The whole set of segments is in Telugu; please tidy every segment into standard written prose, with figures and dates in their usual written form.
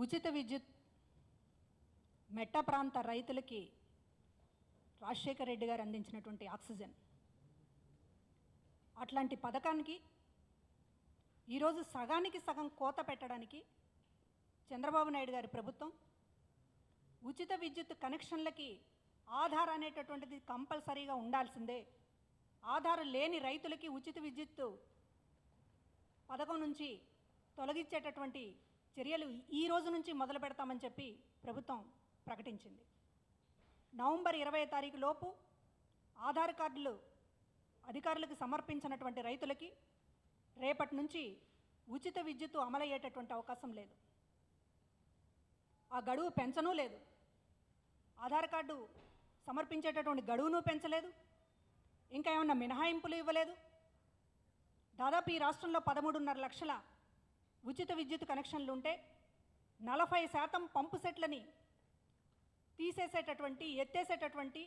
ఉచిత విద్యుత్ మెట్ట ప్రాంత రైతులకి రాజశేఖర్ రెడ్డి గారు అందించినటువంటి ఆక్సిజన్, అట్లాంటి పథకానికి ఈరోజు సగానికి సగం కోత పెట్టడానికి చంద్రబాబు నాయుడు గారి ప్రభుత్వం ఉచిత విద్యుత్ కనెక్షన్లకి ఆధార్ అనేటటువంటిది కంపల్సరీగా ఉండాల్సిందే, ఆధార్ లేని రైతులకి ఉచిత విద్యుత్ పథకం నుంచి తొలగించేటటువంటి చర్యలు ఈ రోజు నుంచి మొదలు పెడతామని చెప్పి ప్రభుత్వం ప్రకటించింది. నవంబర్ 20వ తారీఖు లోపు ఆధార్ కార్డులు అధికారులకు సమర్పించినటువంటి రైతులకి రేపటి నుంచి ఉచిత విద్యుత్తు అమలయ్యేటటువంటి అవకాశం లేదు. ఆ గడువు పెంచనూ లేదు. ఆధార్ కార్డు సమర్పించేటటువంటి గడువును పెంచలేదు, ఇంకా ఏమన్నా మినహాయింపులు ఇవ్వలేదు. దాదాపు ఈ రాష్ట్రంలో 13.5 లక్షల ఉచిత విద్యుత్ కనెక్షన్లు ఉంటే 40% పంపు సెట్లని ఎత్తేసేటటువంటి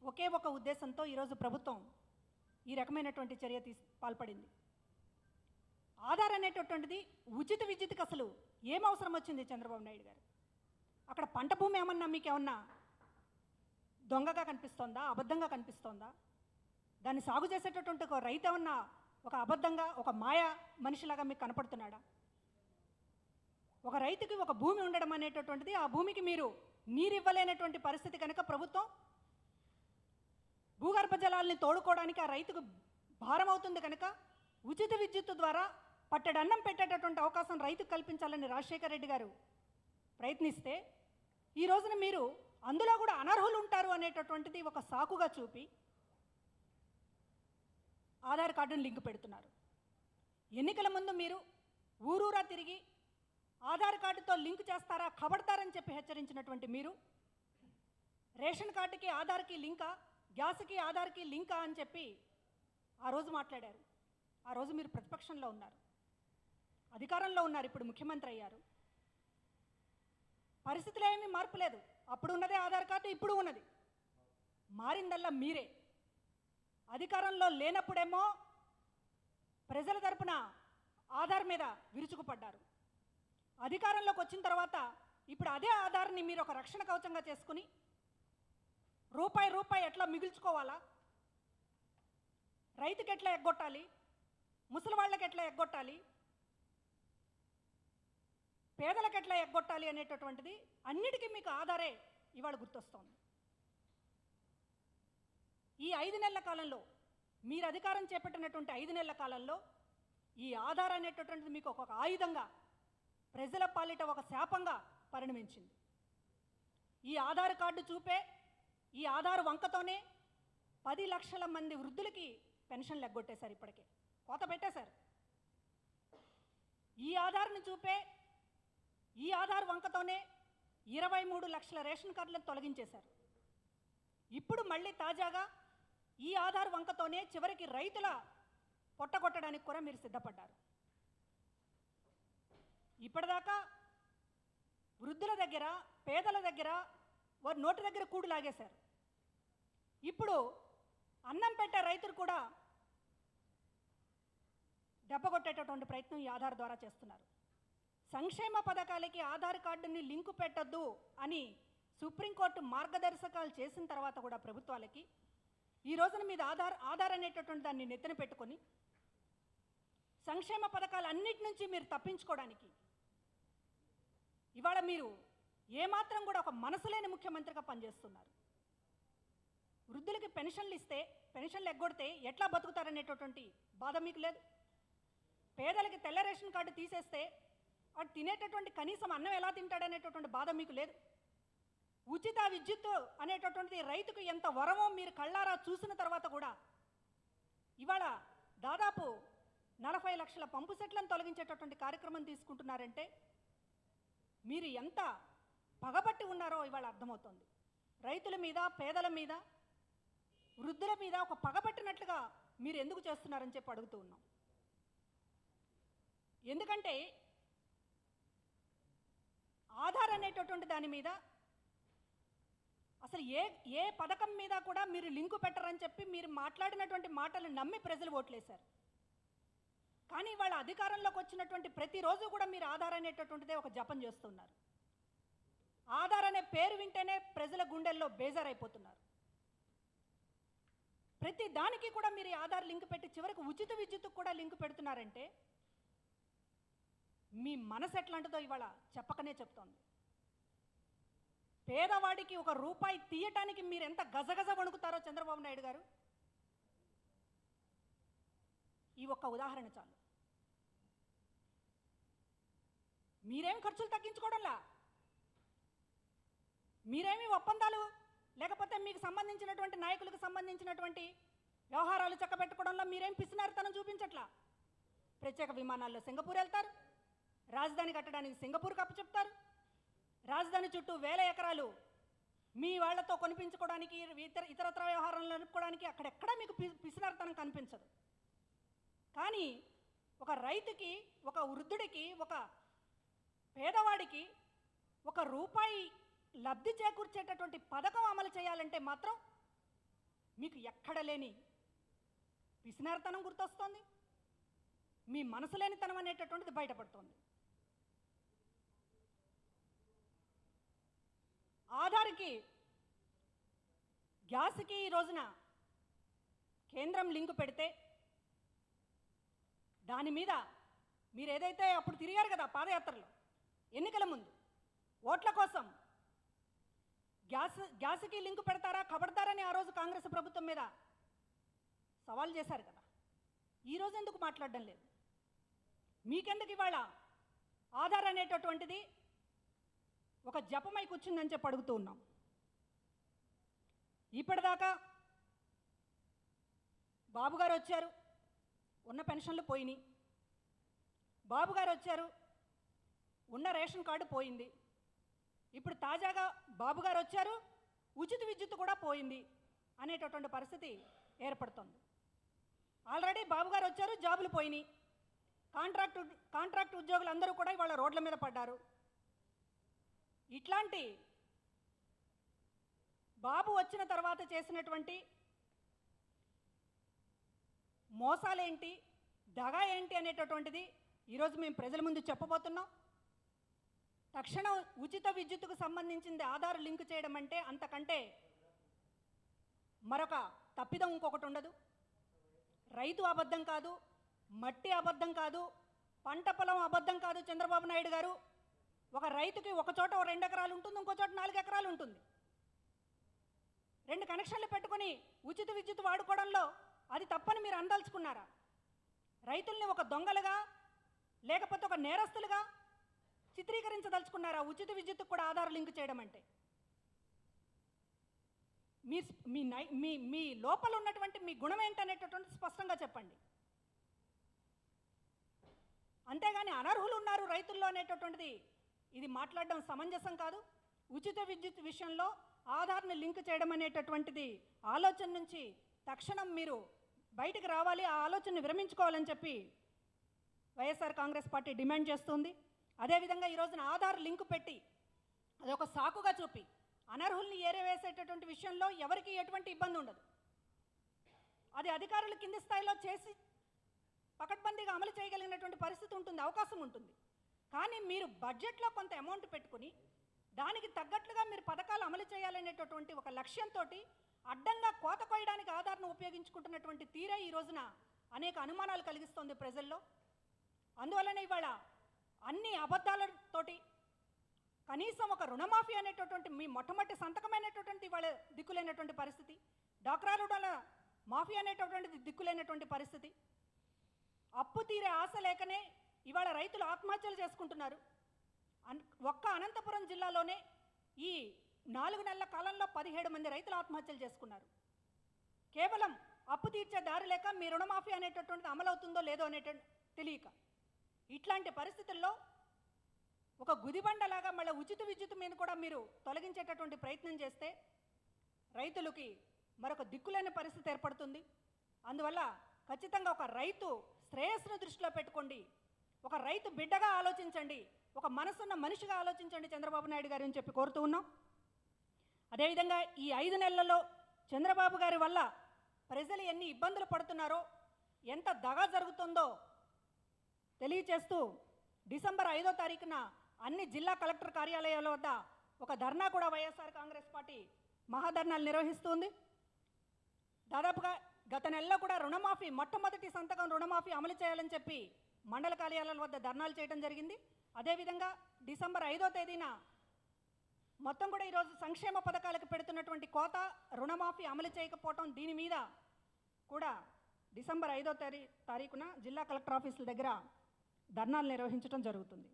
ఒకే ఒక ఉద్దేశంతో ఈరోజు ప్రభుత్వం ఈ రకమైనటువంటి చర్య పాల్పడింది. ఆధార్ అనేటటువంటిది ఉచిత విద్యుత్కి అసలు ఏం అవసరం వచ్చింది చంద్రబాబు నాయుడు గారు? అక్కడ పంట భూమి ఏమన్నా మీకేమన్నా దొంగగా కనిపిస్తోందా, అబద్ధంగా కనిపిస్తోందా? దాన్ని సాగు చేసేటటువంటి ఒక రైతు ఏమన్నా ఒక అబద్ధంగా ఒక మాయా మనిషిలాగా మీకు కనపడుతున్నాడా? ఒక రైతుకి ఒక భూమి ఉండడం అనేటటువంటిది, ఆ భూమికి మీరు నీరు ఇవ్వలేనటువంటి పరిస్థితి కనుక ప్రభుత్వం భూగర్భ జలాల్ని తోడుకోవడానికి ఆ రైతుకు భారం అవుతుంది కనుక ఉచిత విద్యుత్తు ద్వారా పట్టెడన్నం పెట్టేటటువంటి అవకాశం రైతుకు కల్పించాలని రాజశేఖర్ రెడ్డి గారు ప్రయత్నిస్తే ఈ రోజున మీరు అందులో కూడా అనర్హులు ఉంటారు అనేటటువంటిది ఒక సాకుగా చూపి ఆధార్ కార్డును లింక్ పెడుతున్నారు. ఎన్నికల ముందు మీరు ఊరూరా తిరిగి ఆధార్ కార్డుతో లింక్ చేస్తారా, కబడతారని చెప్పి హెచ్చరించినటువంటి మీరు రేషన్ కార్డుకి ఆధార్కి లింకా, గ్యాస్కి ఆధార్కి లింకా అని చెప్పి ఆ రోజు మాట్లాడారు. ఆ రోజు మీరు ప్రతిపక్షంలో ఉన్నారు, అధికారంలో ఉన్నారు, ఇప్పుడు ముఖ్యమంత్రి అయ్యారు. పరిస్థితులు ఏమీ మార్పు లేదు. అప్పుడు ఉన్నదే ఆధార్ కార్డు, ఇప్పుడు ఉన్నది. మారిందల్లా మీరే. అధికారంలో లేనప్పుడేమో ప్రజల తరపున ఆధార్ మీద విరుచుకుపడ్డారు. అధికారంలోకి వచ్చిన తర్వాత ఇప్పుడు అదే ఆధార్ని మీరు ఒక రక్షణ కవచంగా చేసుకుని రూపాయి ఎట్లా మిగుల్చుకోవాలా, రైతుకి ఎట్లా ఎగ్గొట్టాలి, ముసలి వాళ్ళకి ఎట్లా ఎగ్గొట్టాలి, పేదలకు ఎట్లా ఎగ్గొట్టాలి అనేటటువంటిది అన్నిటికీ మీకు ఆధారే ఇవాళ గుర్తొస్తోంది. ఈ 5 నెలల కాలంలో మీరు అధికారం చేపట్టినటువంటి 5 నెలల కాలంలో ఈ ఆధార్ అనేటటువంటిది మీకు ఒక ఆయుధంగా, ప్రజల పాలిట ఒక శాపంగా పరిణమించింది. ఈ ఆధార్ కార్డు చూపే, ఈ ఆధార్ వంకతోనే 10 లక్షల మంది వృద్ధులకి పెన్షన్లు ఎగ్గొట్టేశారు, ఇప్పటికే కోత పెట్టేశారు. ఈ ఆధార్ని చూపే, ఈ ఆధార్ వంకతోనే 23 లక్షల రేషన్ కార్డులను తొలగించేశారు. ఇప్పుడు మళ్ళీ తాజాగా ఈ ఆధార్ వంకతోనే చివరికి రైతుల పొట్టగొట్టడానికి కూడా మీరు సిద్ధపడ్డారు. ఇప్పటిదాకా వృద్ధుల దగ్గర, పేదల దగ్గర వారి నోటి దగ్గర కూడు లాగేశారు. ఇప్పుడు అన్నం పెట్టే రైతులు కూడా దెబ్బకొట్టేటటువంటి ప్రయత్నం ఈ ఆధార్ ద్వారా చేస్తున్నారు. సంక్షేమ పథకాలకి ఆధార్ కార్డుని లింకు పెట్టద్దు అని సుప్రీంకోర్టు మార్గదర్శకాలు చేసిన తర్వాత కూడా ప్రభుత్వాలకి ఈ రోజున మీద ఆధార్ అనేటటువంటి దాన్ని నెత్తిన పెట్టుకొని సంక్షేమ పథకాలన్నిటి నుంచి మీరు తప్పించుకోవడానికి ఇవాళ మీరు ఏమాత్రం కూడా ఒక మనసు లేని ముఖ్యమంత్రిగా పనిచేస్తున్నారు. వృద్ధులకి పెన్షన్లు ఇస్తే, పెన్షన్లు ఎగ్గొడితే ఎట్లా బతుకుతారనేటటువంటి బాధ మీకు లేదు. పేదలకి తెల్ల రేషన్ కార్డు తీసేస్తే వాడు తినేటటువంటి కనీసం అన్నం ఎలా తింటాడనేటటువంటి బాధ మీకు లేదు. ఉచిత విద్యుత్తు అనేటటువంటిది రైతుకు ఎంత వరమో మీరు కళ్ళారా చూసిన తర్వాత కూడా ఇవాళ దాదాపు 40 లక్షల పంపు సెట్లను తొలగించేటటువంటి కార్యక్రమం తీసుకుంటున్నారంటే మీరు ఎంత పగబట్టి ఉన్నారో ఇవాళ అర్థమవుతుంది. రైతుల మీద, పేదల మీద, వృద్ధుల మీద ఒక పగబట్టినట్లుగా మీరు ఎందుకు చేస్తున్నారని చెప్పి అడుగుతూ ఉన్నాం. ఎందుకంటే ఆధార్ అనేటటువంటి దాని మీద అసలు ఏ పథకం మీద కూడా మీరు లింకు పెట్టరని చెప్పి మీరు మాట్లాడినటువంటి మాటలు నమ్మి ప్రజలు ఓట్లేశారు. కానీ వాళ్ళ అధికారంలోకి వచ్చినటువంటి ప్రతిరోజు కూడా మీరు ఆధార్ అనేటటువంటిదే ఒక జపం చేస్తున్నారు. ఆధార్ అనే పేరు వింటేనే ప్రజల గుండెల్లో బేజారైపోతున్నారు. ప్రతి దానికి కూడా మీరు ఆధార్ లింక్ పెట్టి చివరికి ఉచిత విద్యుత్తుకు కూడా లింక్ పెడుతున్నారంటే మీ మనసు ఎట్లాంటిదో ఇవాళ చెప్పకనే చెప్తోంది. పేదవాడికి ఒక రూపాయి తీయటానికి మీరు ఎంత గజగజ వణుకుతారో చంద్రబాబు నాయుడు గారు. ఈ ఒక్క ఉదాహరణ చాలు. మీరేం ఖర్చులు తగ్గించుకోవడంలా, మీరేమి ఒప్పందాలు లేకపోతే మీకు సంబంధించినటువంటి నాయకులకు సంబంధించినటువంటి వ్యవహారాలు చక్కబెట్టుకోవడంలో మీరేం పిసినారితనం చూపించట్లా. ప్రత్యేక విమానాల్లో సింగపూర్ వెళ్తారు, రాజధాని కట్టడానికి సింగపూర్కి అప్పచెప్తారు, రాజధాని చుట్టూ 1000 ఎకరాలు మీ వాళ్లతో కొనిపించుకోవడానికి ఇతరత్ర వ్యవహారాలు నడుపుకోవడానికి అక్కడెక్కడా మీకు పిసినారితనం కనిపించదు. కానీ ఒక రైతుకి, ఒక వృద్ధుడికి, ఒక పేదవాడికి ఒక రూపాయి లబ్ధి చేకూర్చేటటువంటి పథకం అమలు చేయాలంటే మాత్రం మీకు ఎక్కడ లేని పిసినారితనం గుర్తొస్తోంది, మీ మనసు లేనితనం అనేటటువంటిది బయటపడుతోంది. ఆధార్కి, గ్యాస్కి ఈ రోజున కేంద్రం లింకు పెడితే దాని మీద మీరు ఏదైతే అప్పుడు తిరిగారు కదా పాదయాత్రలో ఎన్నికల ముందు ఓట్ల కోసం, గ్యాస్కి లింకు పెడతారా కబడతారని ఆ రోజు కాంగ్రెస్ ప్రభుత్వం మీద సవాల్ చేశారు కదా. ఈరోజు ఎందుకు మాట్లాడడం లేదు? మీకెందుకు ఇవాళ ఆధార్ అనేటటువంటిది ఒక జపమై కూర్చుందని చెప్పి అడుగుతూ ఉన్నాం. ఇప్పటిదాకా బాబుగారు వచ్చారు, ఉన్న పెన్షన్లు పోయినాయి. బాబుగారు వచ్చారు, ఉన్న రేషన్ కార్డు పోయింది. ఇప్పుడు తాజాగా బాబుగారు వచ్చారు, ఉచిత విద్యుత్ కూడా పోయింది అనేటటువంటి పరిస్థితి ఏర్పడుతుంది. ఆల్రెడీ బాబుగారు వచ్చారు, జాబులు పోయినాయి. కాంట్రాక్ట్ ఉద్యోగులు అందరూ కూడా ఇవాళ రోడ్ల మీద పడ్డారు. ఇట్లాంటి బాబు వచ్చిన తర్వాత చేసినటువంటి మోసాలేంటి, దగా ఏంటి అనేటటువంటిది ఈరోజు మేము ప్రజల ముందు చెప్పబోతున్నాం. తక్షణం ఉచిత విద్యుత్తుకు సంబంధించింది ఆధార్ లింక్ చేయడం అంటే అంతకంటే మరొక తప్పిదం ఇంకొకటి ఉండదు. రైతు అబద్ధం కాదు, మట్టి అబద్ధం కాదు, పంట పొలం అబద్ధం కాదు. చంద్రబాబు నాయుడు గారు, ఒక రైతుకి ఒక చోట 2 ఎకరాలు ఉంటుంది, ఇంకో చోట 4 ఎకరాలు ఉంటుంది. 2 కనెక్షన్లు పెట్టుకొని ఉచిత విద్యుత్ వాడుకోవడంలో అది తప్పని మీరు అందలుచుకున్నారా? రైతుల్ని ఒక దొంగలుగా లేకపోతే ఒక నేరస్తులుగా చిత్రీకరించదలుచుకున్నారా? ఉచిత విద్యుత్తుకు కూడా ఆధార్ లింక్ చేయడం అంటే మీ లోపల ఉన్నటువంటి మీ గుణం ఏంటనేటటువంటి స్పష్టంగా చెప్పండి. అంతేగాని అనర్హులు ఉన్నారు రైతుల్లో అనేటటువంటిది ఇది మాట్లాడడం సమంజసం కాదు. ఉచిత విద్యుత్ విషయంలో ఆధార్ని లింక్ చేయడం అనేటటువంటిది ఆలోచన నుంచి తక్షణం మీరు బయటికి రావాలి, ఆ ఆలోచనను విరమించుకోవాలని చెప్పి వైఎస్ఆర్ కాంగ్రెస్ పార్టీ డిమాండ్ చేస్తుంది. అదేవిధంగా ఈ రోజున ఆధార్ లింకు పెట్టి అదొక సాకుగా చూపి అనర్హుల్ని ఏరివేసేటటువంటి విషయంలో ఎవరికి ఎటువంటి ఇబ్బంది ఉండదు. అది అధికారులు కింది స్థాయిలో చేసి పకడ్బందీగా అమలు చేయగలిగినటువంటి పరిస్థితి ఉంటుంది, అవకాశం ఉంటుంది. కానీ మీరు బడ్జెట్లో కొంత అమౌంట్ పెట్టుకుని దానికి తగ్గట్లుగా మీరు పథకాలు అమలు చేయాలనేటటువంటి ఒక లక్ష్యంతో అడ్డంగా కోత కోయడానికి ఆధార్ను ఉపయోగించుకుంటున్నటువంటి తీరే ఈ రోజున అనేక అనుమానాలు కలిగిస్తుంది ప్రజల్లో. అందువల్లనే ఇవాళ అన్ని అబద్ధాలతోటి కనీసం ఒక రుణమాఫీ అనేటటువంటి మీ మొట్టమొదటి సంతకమైనటువంటి ఇవాళ దిక్కులేనటువంటి పరిస్థితి, డాక్రా రుణాల మాఫీ అనేటటువంటిది దిక్కులేనటువంటి పరిస్థితి, అప్పు తీరే ఆశ లేకనే ఇవాళ రైతులు ఆత్మహత్యలు చేసుకుంటున్నారు. ఒక్క అనంతపురం జిల్లాలోనే ఈ 4 నెలల కాలంలో 17 మంది రైతులు ఆత్మహత్యలు చేసుకున్నారు. కేవలం అప్పు తీర్చే దారి లేక మీ రుణమాఫీ అనేటటువంటిది అమలవుతుందో లేదో తెలియక. ఇట్లాంటి పరిస్థితుల్లో ఒక గుదిబండలాగా మళ్ళీ ఉచిత విద్యుత్ మీద కూడా మీరు తొలగించేటటువంటి ప్రయత్నం చేస్తే రైతులకి మరొక దిక్కులేని పరిస్థితి ఏర్పడుతుంది. అందువల్ల ఖచ్చితంగా ఒక రైతు శ్రేయస్సును దృష్టిలో పెట్టుకోండి, ఒక రైతు బిడ్డగా ఆలోచించండి, ఒక మనసున్న మనిషిగా ఆలోచించండి చంద్రబాబు నాయుడు గారు అని చెప్పి కోరుతూ ఉన్నాం. అదేవిధంగా ఈ 5 నెలలలో చంద్రబాబు గారి వల్ల ప్రజలు ఎన్ని ఇబ్బందులు పడుతున్నారో, ఎంత దగా జరుగుతుందో తెలియచేస్తూ డిసెంబర్ 5వ తారీఖున అన్ని జిల్లా కలెక్టర్ కార్యాలయాల వద్ద ఒక ధర్నా కూడా వైఎస్ఆర్ కాంగ్రెస్ పార్టీ మహాధర్నాలు నిర్వహిస్తుంది. దాదాపుగా గత నెలలో కూడా రుణమాఫీ మొట్టమొదటి సంతకం రుణమాఫీ అమలు చేయాలని చెప్పి మండల కార్యాలయాల వద్ద ధర్నాలు చేయడం జరిగింది. అదేవిధంగా డిసెంబర్ 5వ తేదీన మొత్తం కూడా ఈరోజు సంక్షేమ పథకాలకు పెడుతున్నటువంటి కోత రుణమాఫీ అమలు చేయకపోవటం, దీని మీద కూడా డిసెంబర్ 5వ తారీఖున జిల్లా కలెక్టర్ ఆఫీసుల దగ్గర ధర్నాలు నిర్వహించడం జరుగుతుంది.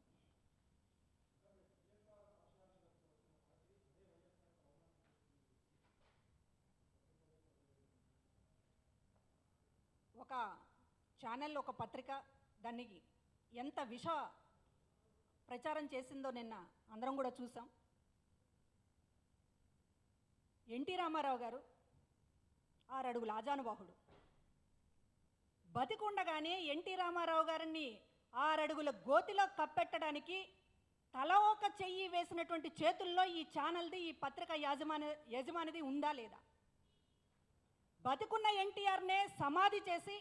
ఒక ఛానల్, ఒక పత్రిక దానికి ఎంత విష ప్రచారం చేసిందో నిన్న అందరం కూడా చూసాం. ఎన్టీ రామారావు గారు 6 అడుగుల ఆజానుబాహుడు. బతికుండగానే ఎన్టీ రామారావు గారిని 6 అడుగుల గోతిలో కప్పెట్టడానికి తల ఒక చెయ్యి వేసినటువంటి చేతుల్లో ఈ ఛానల్ది, ఈ పత్రిక యజమానిది ఉందా లేదా? బతికున్న ఎన్టీఆర్నే సమాధి చేసి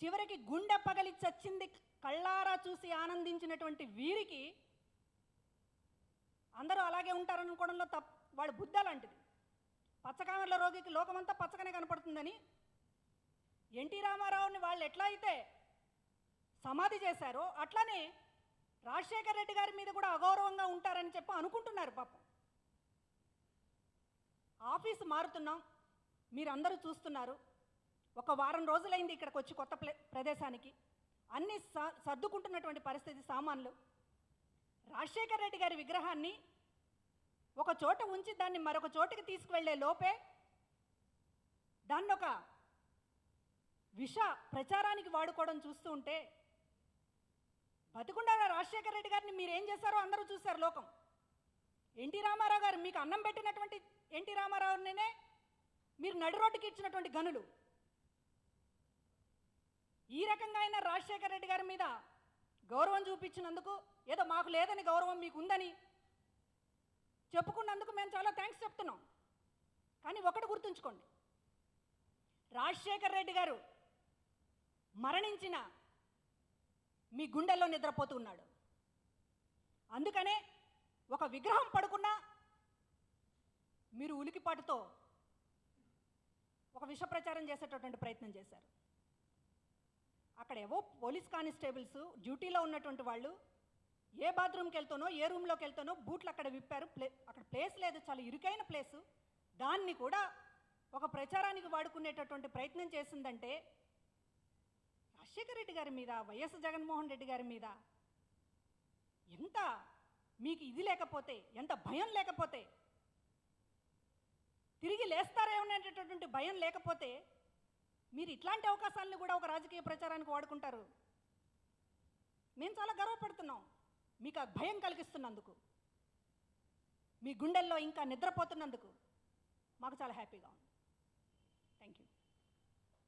చివరికి గుండె పగలి చచ్చింది కళ్ళారా చూసి ఆనందించినటువంటి వీరికి అందరూ అలాగే ఉంటారనుకోవడంలో వాడు బుద్ధ లాంటిది. పచ్చకామెర్ల రోగికి లోకమంతా పచ్చగానే కనపడుతుందని ఎన్టీ రామారావుని వాళ్ళు ఎట్లా అయితే సమాధి చేశారో అట్లానే రాజశేఖర రెడ్డి గారి మీద కూడా అగౌరవంగా ఉంటారని చెప్పి అనుకుంటున్నారు పాపం. ఆఫీసు మారుతున్నాం, మీరందరూ చూస్తున్నారు. ఒక వారం రోజులైంది ఇక్కడికి వచ్చి కొత్త ప్రదేశానికి. అన్నీ సర్దుకుంటున్నటువంటి పరిస్థితి, సామాన్లు. రాజశేఖర రెడ్డి గారి విగ్రహాన్ని ఒక చోట ఉంచి దాన్ని మరొక చోటుకి తీసుకువెళ్లే లోపే దాన్ని ఒక విష ప్రచారానికి వాడుకోవడం చూస్తూ ఉంటే, బతికుండా రాజశేఖర రెడ్డి గారిని మీరేం చేశారో అందరూ చూశారు లోకం. ఎన్టీ రామారావు గారు మీకు అన్నం పెట్టినటువంటి ఎన్టీ రామారావునే మీరు నడి రోడ్డుకి ఇచ్చినటువంటి గనులు. ఈ రకంగా అయినా రాజశేఖర రెడ్డి గారి మీద గౌరవం చూపించినందుకు, ఏదో మాకు లేదని గౌరవం మీకు ఉందని చెప్పుకున్నందుకు మేము చాలా థ్యాంక్స్ చెప్తున్నాం. కానీ ఒకటి గుర్తుంచుకోండి, రాజశేఖర రెడ్డి గారు మరణించిన మీ గుండెల్లో నిద్రపోతూ ఉన్నాడు. అందుకనే ఒక విగ్రహం పడుకున్నా మీరు ఉలికిపాటుతో ఒక విష ప్రచారం చేసేటటువంటి ప్రయత్నం చేశారు. అక్కడ ఏవో పోలీస్ కానిస్టేబుల్స్ డ్యూటీలో ఉన్నటువంటి వాళ్ళు ఏ బాత్రూమ్కి వెళ్తానో, ఏ రూమ్లోకి వెళ్తానో బూట్లు అక్కడ విప్పారు. అక్కడ ప్లేస్ లేదు, చాలా ఇరుకైన ప్లేసు. దాన్ని కూడా ఒక ప్రచారానికి వాడుకునేటటువంటి ప్రయత్నం చేసిందంటే రాజశేఖర రెడ్డి గారి మీద, వైఎస్ జగన్మోహన్ రెడ్డి గారి మీద ఎంత మీకు ఇది లేకపోతే, ఎంత భయం లేకపోతే, తిరిగి లేస్తారేమనేటటువంటి భయం లేకపోతే మీరు ఇట్లాంటి అవకాశాలను కూడా ఒక రాజకీయ ప్రచారానికి వాడుకుంటారు. మేము చాలా గర్వపడుతున్నాం మీకు ఆ భయం కలిగిస్తున్నందుకు, మీ గుండెల్లో ఇంకా నిద్రపోతున్నందుకు మాకు చాలా హ్యాపీగా ఉంది.